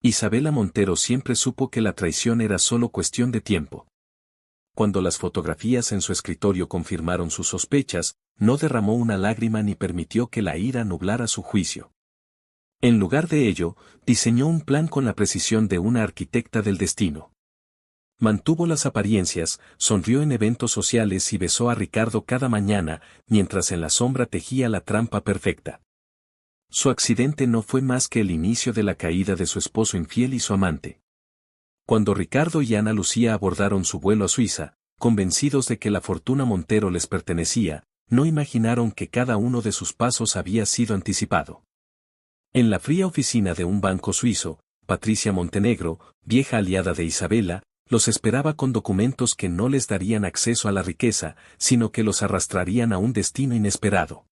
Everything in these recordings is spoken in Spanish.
Isabela Montero siempre supo que la traición era solo cuestión de tiempo. Cuando las fotografías en su escritorio confirmaron sus sospechas, no derramó una lágrima ni permitió que la ira nublara su juicio. En lugar de ello, diseñó un plan con la precisión de una arquitecta del destino. Mantuvo las apariencias, sonrió en eventos sociales y besó a Ricardo cada mañana, mientras en la sombra tejía la trampa perfecta. Su accidente no fue más que el inicio de la caída de su esposo infiel y su amante. Cuando Ricardo y Ana Lucía abordaron su vuelo a Suiza, convencidos de que la fortuna Montero les pertenecía, no imaginaron que cada uno de sus pasos había sido anticipado. En la fría oficina de un banco suizo, Patricia Montenegro, vieja aliada de Isabela, los esperaba con documentos que no les darían acceso a la riqueza, sino que los arrastrarían a un destino inesperado.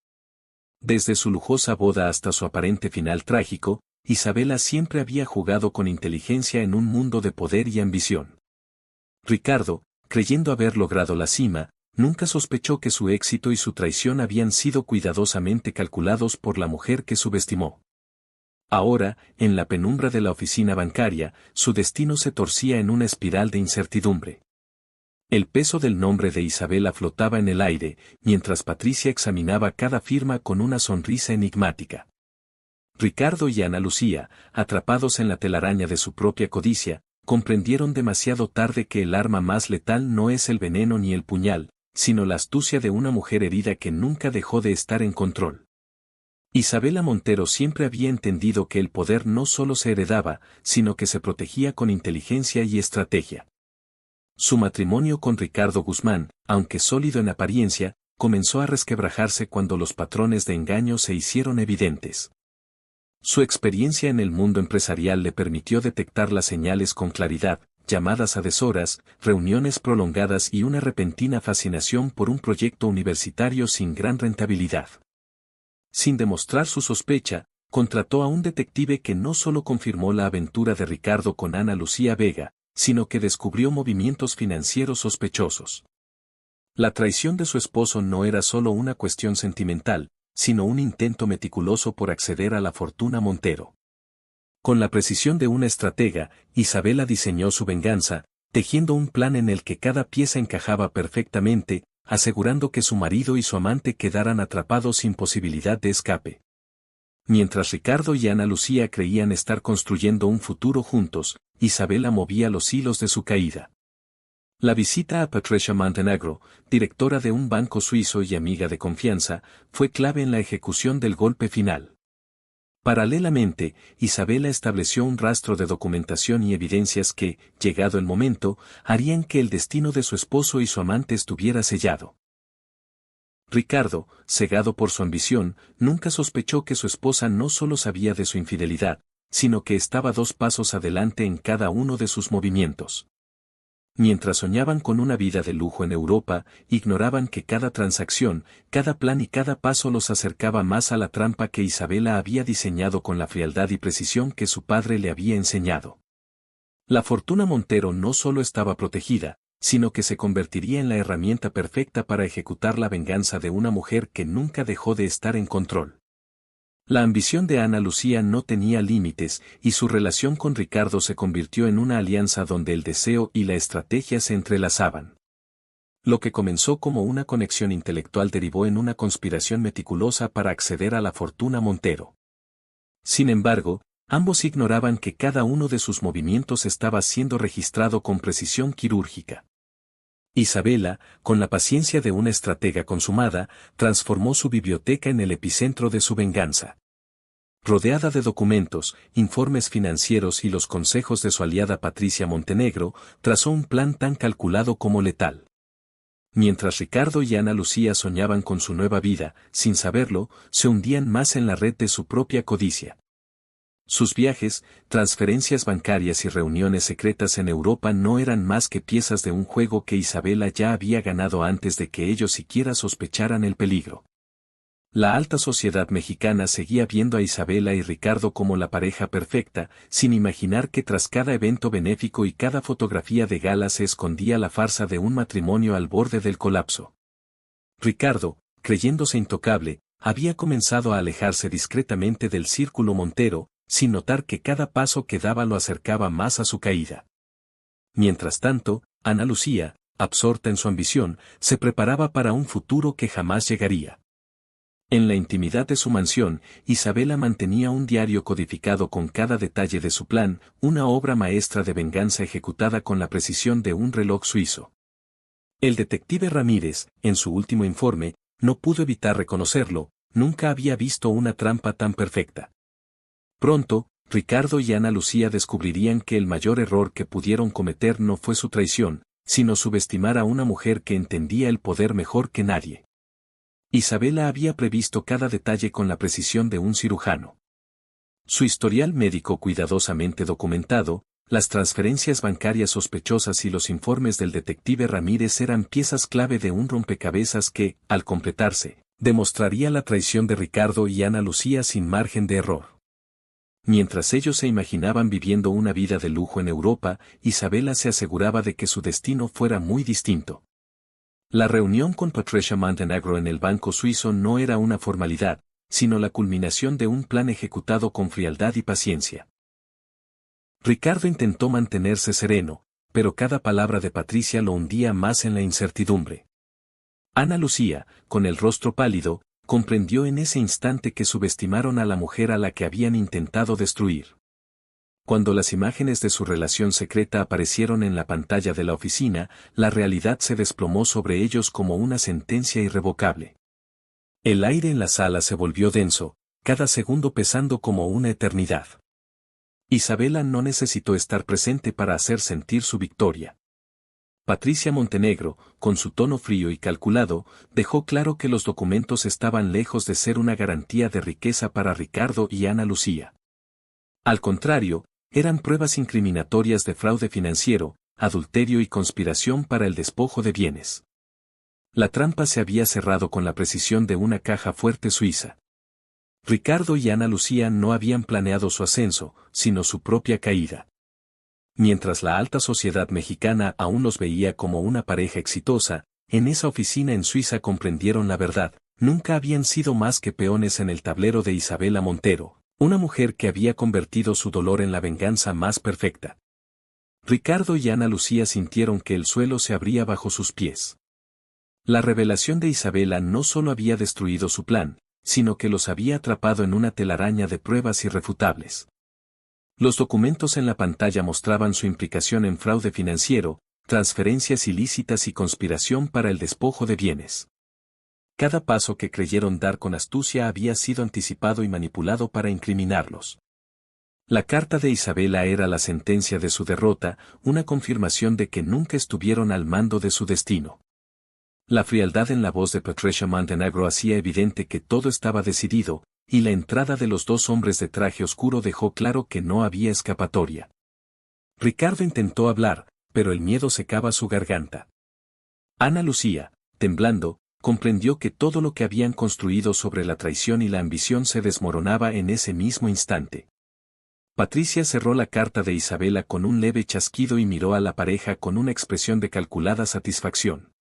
Desde su lujosa boda hasta su aparente final trágico, Isabela siempre había jugado con inteligencia en un mundo de poder y ambición. Ricardo, creyendo haber logrado la cima, nunca sospechó que su éxito y su traición habían sido cuidadosamente calculados por la mujer que subestimó. Ahora, en la penumbra de la oficina bancaria, su destino se torcía en una espiral de incertidumbre. El peso del nombre de Isabela flotaba en el aire, mientras Patricia examinaba cada firma con una sonrisa enigmática. Ricardo y Ana Lucía, atrapados en la telaraña de su propia codicia, comprendieron demasiado tarde que el arma más letal no es el veneno ni el puñal, sino la astucia de una mujer herida que nunca dejó de estar en control. Isabela Montero siempre había entendido que el poder no solo se heredaba, sino que se protegía con inteligencia y estrategia. Su matrimonio con Ricardo Guzmán, aunque sólido en apariencia, comenzó a resquebrajarse cuando los patrones de engaño se hicieron evidentes. Su experiencia en el mundo empresarial le permitió detectar las señales con claridad, llamadas a deshoras, reuniones prolongadas y una repentina fascinación por un proyecto universitario sin gran rentabilidad. Sin demostrar su sospecha, contrató a un detective que no solo confirmó la aventura de Ricardo con Ana Lucía Vega, sino que descubrió movimientos financieros sospechosos. La traición de su esposo no era solo una cuestión sentimental, sino un intento meticuloso por acceder a la fortuna Montero. Con la precisión de una estratega, Isabela diseñó su venganza, tejiendo un plan en el que cada pieza encajaba perfectamente, asegurando que su marido y su amante quedaran atrapados sin posibilidad de escape. Mientras Ricardo y Ana Lucía creían estar construyendo un futuro juntos, Isabela movía los hilos de su caída. La visita a Patricia Montenegro, directora de un banco suizo y amiga de confianza, fue clave en la ejecución del golpe final. Paralelamente, Isabela estableció un rastro de documentación y evidencias que, llegado el momento, harían que el destino de su esposo y su amante estuviera sellado. Ricardo, cegado por su ambición, nunca sospechó que su esposa no solo sabía de su infidelidad, sino que estaba 2 pasos adelante en cada uno de sus movimientos. Mientras soñaban con una vida de lujo en Europa, ignoraban que cada transacción, cada plan y cada paso los acercaba más a la trampa que Isabela había diseñado con la frialdad y precisión que su padre le había enseñado. La fortuna Montero no solo estaba protegida, sino que se convertiría en la herramienta perfecta para ejecutar la venganza de una mujer que nunca dejó de estar en control. La ambición de Ana Lucía no tenía límites, y su relación con Ricardo se convirtió en una alianza donde el deseo y la estrategia se entrelazaban. Lo que comenzó como una conexión intelectual derivó en una conspiración meticulosa para acceder a la fortuna Montero. Sin embargo, ambos ignoraban que cada uno de sus movimientos estaba siendo registrado con precisión quirúrgica. Isabela, con la paciencia de una estratega consumada, transformó su biblioteca en el epicentro de su venganza. Rodeada de documentos, informes financieros y los consejos de su aliada Patricia Montenegro, trazó un plan tan calculado como letal. Mientras Ricardo y Ana Lucía soñaban con su nueva vida, sin saberlo, se hundían más en la red de su propia codicia. Sus viajes, transferencias bancarias y reuniones secretas en Europa no eran más que piezas de un juego que Isabela ya había ganado antes de que ellos siquiera sospecharan el peligro. La alta sociedad mexicana seguía viendo a Isabela y Ricardo como la pareja perfecta, sin imaginar que tras cada evento benéfico y cada fotografía de gala se escondía la farsa de un matrimonio al borde del colapso. Ricardo, creyéndose intocable, había comenzado a alejarse discretamente del círculo Montero, sin notar que cada paso que daba lo acercaba más a su caída. Mientras tanto, Ana Lucía, absorta en su ambición, se preparaba para un futuro que jamás llegaría. En la intimidad de su mansión, Isabela mantenía un diario codificado con cada detalle de su plan, una obra maestra de venganza ejecutada con la precisión de un reloj suizo. El detective Ramírez, en su último informe, no pudo evitar reconocerlo, nunca había visto una trampa tan perfecta. Pronto, Ricardo y Ana Lucía descubrirían que el mayor error que pudieron cometer no fue su traición, sino subestimar a una mujer que entendía el poder mejor que nadie. Isabela había previsto cada detalle con la precisión de un cirujano. Su historial médico cuidadosamente documentado, las transferencias bancarias sospechosas y los informes del detective Ramírez eran piezas clave de un rompecabezas que, al completarse, demostraría la traición de Ricardo y Ana Lucía sin margen de error. Mientras ellos se imaginaban viviendo una vida de lujo en Europa, Isabela se aseguraba de que su destino fuera muy distinto. La reunión con Patricia Montenegro en el banco suizo no era una formalidad, sino la culminación de un plan ejecutado con frialdad y paciencia. Ricardo intentó mantenerse sereno, pero cada palabra de Patricia lo hundía más en la incertidumbre. Ana Lucía, con el rostro pálido, comprendió en ese instante que subestimaron a la mujer a la que habían intentado destruir. Cuando las imágenes de su relación secreta aparecieron en la pantalla de la oficina, la realidad se desplomó sobre ellos como una sentencia irrevocable. El aire en la sala se volvió denso, cada segundo pesando como una eternidad. Isabela no necesitó estar presente para hacer sentir su victoria. Patricia Montenegro, con su tono frío y calculado, dejó claro que los documentos estaban lejos de ser una garantía de riqueza para Ricardo y Ana Lucía. Al contrario, eran pruebas incriminatorias de fraude financiero, adulterio y conspiración para el despojo de bienes. La trampa se había cerrado con la precisión de una caja fuerte suiza. Ricardo y Ana Lucía no habían planeado su ascenso, sino su propia caída. Mientras la alta sociedad mexicana aún los veía como una pareja exitosa, en esa oficina en Suiza comprendieron la verdad, nunca habían sido más que peones en el tablero de Isabela Montero, una mujer que había convertido su dolor en la venganza más perfecta. Ricardo y Ana Lucía sintieron que el suelo se abría bajo sus pies. La revelación de Isabela no solo había destruido su plan, sino que los había atrapado en una telaraña de pruebas irrefutables. Los documentos en la pantalla mostraban su implicación en fraude financiero, transferencias ilícitas y conspiración para el despojo de bienes. Cada paso que creyeron dar con astucia había sido anticipado y manipulado para incriminarlos. La carta de Isabela era la sentencia de su derrota, una confirmación de que nunca estuvieron al mando de su destino. La frialdad en la voz de Patricia Montenegro hacía evidente que todo estaba decidido, y la entrada de los dos hombres de traje oscuro dejó claro que no había escapatoria. Ricardo intentó hablar, pero el miedo secaba su garganta. Ana Lucía, temblando, comprendió que todo lo que habían construido sobre la traición y la ambición se desmoronaba en ese mismo instante. Patricia cerró la carta de Isabela con un leve chasquido y miró a la pareja con una expresión de calculada satisfacción.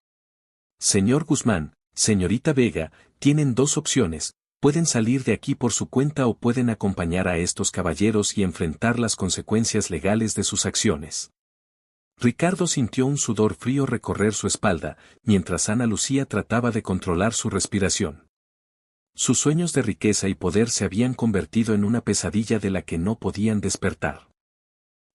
Señor Guzmán, señorita Vega, tienen dos opciones, pueden salir de aquí por su cuenta o pueden acompañar a estos caballeros y enfrentar las consecuencias legales de sus acciones. Ricardo sintió un sudor frío recorrer su espalda, mientras Ana Lucía trataba de controlar su respiración. Sus sueños de riqueza y poder se habían convertido en una pesadilla de la que no podían despertar.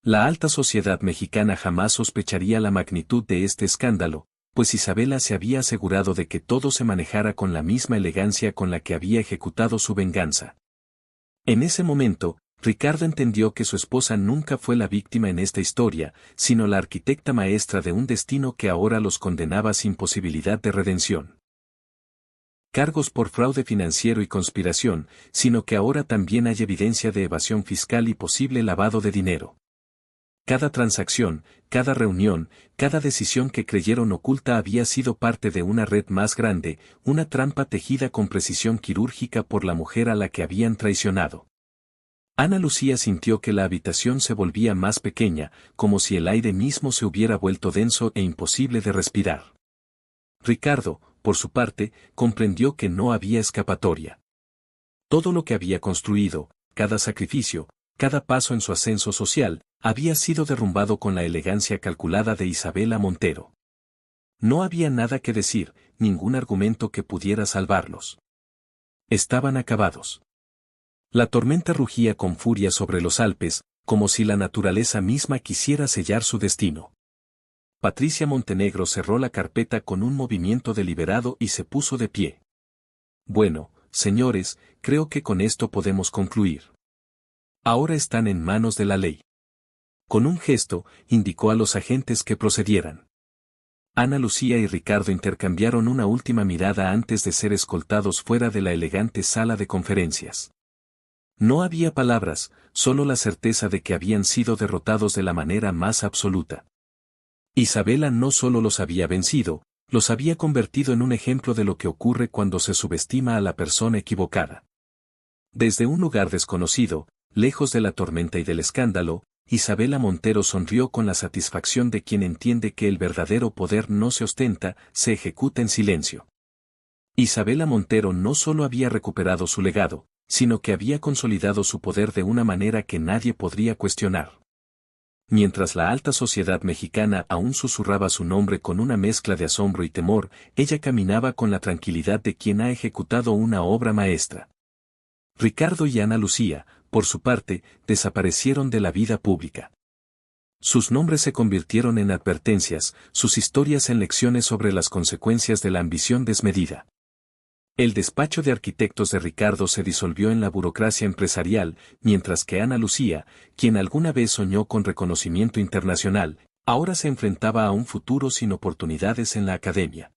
La alta sociedad mexicana jamás sospecharía la magnitud de este escándalo, pues Isabela se había asegurado de que todo se manejara con la misma elegancia con la que había ejecutado su venganza. En ese momento, Ricardo entendió que su esposa nunca fue la víctima en esta historia, sino la arquitecta maestra de un destino que ahora los condenaba sin posibilidad de redención. Cargos por fraude financiero y conspiración, sino que ahora también hay evidencia de evasión fiscal y posible lavado de dinero. Cada transacción, cada reunión, cada decisión que creyeron oculta había sido parte de una red más grande, una trampa tejida con precisión quirúrgica por la mujer a la que habían traicionado. Ana Lucía sintió que la habitación se volvía más pequeña, como si el aire mismo se hubiera vuelto denso e imposible de respirar. Ricardo, por su parte, comprendió que no había escapatoria. Todo lo que había construido, cada sacrificio, cada paso en su ascenso social, había sido derrumbado con la elegancia calculada de Isabela Montero. No había nada que decir, ningún argumento que pudiera salvarlos. Estaban acabados. La tormenta rugía con furia sobre los Alpes, como si la naturaleza misma quisiera sellar su destino. Patricia Montenegro cerró la carpeta con un movimiento deliberado y se puso de pie. Bueno, señores, creo que con esto podemos concluir. Ahora están en manos de la ley. Con un gesto, indicó a los agentes que procedieran. Ana Lucía y Ricardo intercambiaron una última mirada antes de ser escoltados fuera de la elegante sala de conferencias. No había palabras, solo la certeza de que habían sido derrotados de la manera más absoluta. Isabela no solo los había vencido, los había convertido en un ejemplo de lo que ocurre cuando se subestima a la persona equivocada. Desde un lugar desconocido, lejos de la tormenta y del escándalo, Isabela Montero sonrió con la satisfacción de quien entiende que el verdadero poder no se ostenta, se ejecuta en silencio. Isabela Montero no solo había recuperado su legado, sino que había consolidado su poder de una manera que nadie podría cuestionar. Mientras la alta sociedad mexicana aún susurraba su nombre con una mezcla de asombro y temor, ella caminaba con la tranquilidad de quien ha ejecutado una obra maestra. Ricardo y Ana Lucía, por su parte, desaparecieron de la vida pública. Sus nombres se convirtieron en advertencias, sus historias en lecciones sobre las consecuencias de la ambición desmedida. El despacho de arquitectos de Ricardo se disolvió en la burocracia empresarial, mientras que Ana Lucía, quien alguna vez soñó con reconocimiento internacional, ahora se enfrentaba a un futuro sin oportunidades en la academia.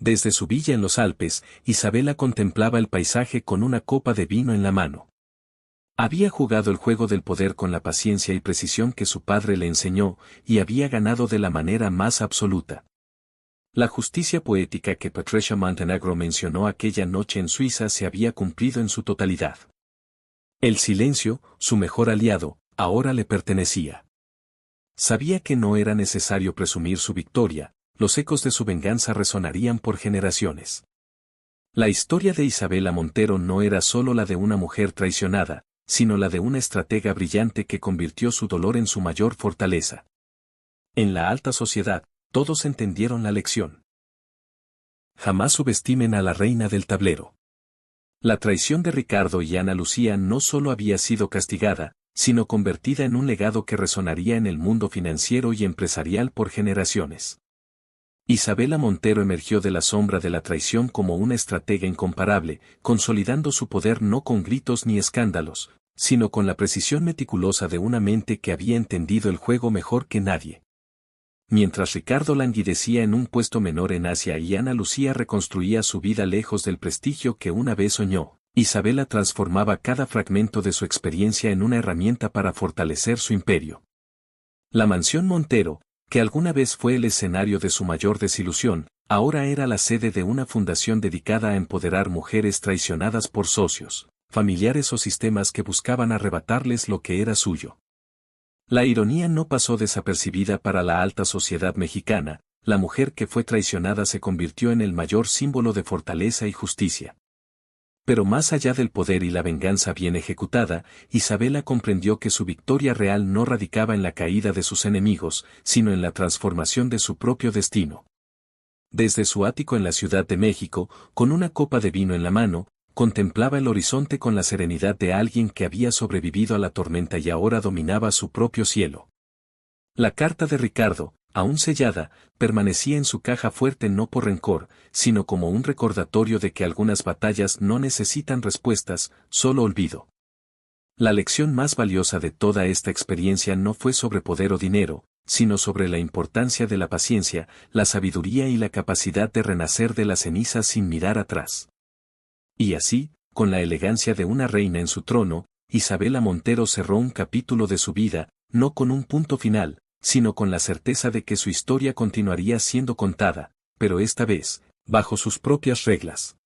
Desde su villa en los Alpes, Isabela contemplaba el paisaje con una copa de vino en la mano. Había jugado el juego del poder con la paciencia y precisión que su padre le enseñó, y había ganado de la manera más absoluta. La justicia poética que Patricia Montenegro mencionó aquella noche en Suiza se había cumplido en su totalidad. El silencio, su mejor aliado, ahora le pertenecía. Sabía que no era necesario presumir su victoria, los ecos de su venganza resonarían por generaciones. La historia de Isabela Montero no era solo la de una mujer traicionada, sino la de una estratega brillante que convirtió su dolor en su mayor fortaleza. En la alta sociedad, todos entendieron la lección. Jamás subestimen a la reina del tablero. La traición de Ricardo y Ana Lucía no solo había sido castigada, sino convertida en un legado que resonaría en el mundo financiero y empresarial por generaciones. Isabela Montero emergió de la sombra de la traición como una estratega incomparable, consolidando su poder no con gritos ni escándalos, sino con la precisión meticulosa de una mente que había entendido el juego mejor que nadie. Mientras Ricardo languidecía en un puesto menor en Asia y Ana Lucía reconstruía su vida lejos del prestigio que una vez soñó, Isabela transformaba cada fragmento de su experiencia en una herramienta para fortalecer su imperio. La mansión Montero, que alguna vez fue el escenario de su mayor desilusión, ahora era la sede de una fundación dedicada a empoderar mujeres traicionadas por socios, familiares o sistemas que buscaban arrebatarles lo que era suyo. La ironía no pasó desapercibida para la alta sociedad mexicana, la mujer que fue traicionada se convirtió en el mayor símbolo de fortaleza y justicia. Pero más allá del poder y la venganza bien ejecutada, Isabela comprendió que su victoria real no radicaba en la caída de sus enemigos, sino en la transformación de su propio destino. Desde su ático en la Ciudad de México, con una copa de vino en la mano, contemplaba el horizonte con la serenidad de alguien que había sobrevivido a la tormenta y ahora dominaba su propio cielo. La carta de Ricardo, aún sellada, permanecía en su caja fuerte no por rencor, sino como un recordatorio de que algunas batallas no necesitan respuestas, solo olvido. La lección más valiosa de toda esta experiencia no fue sobre poder o dinero, sino sobre la importancia de la paciencia, la sabiduría y la capacidad de renacer de las cenizas sin mirar atrás. Y así, con la elegancia de una reina en su trono, Isabela Montero cerró un capítulo de su vida, no con un punto final, sino con la certeza de que su historia continuaría siendo contada, pero esta vez, bajo sus propias reglas.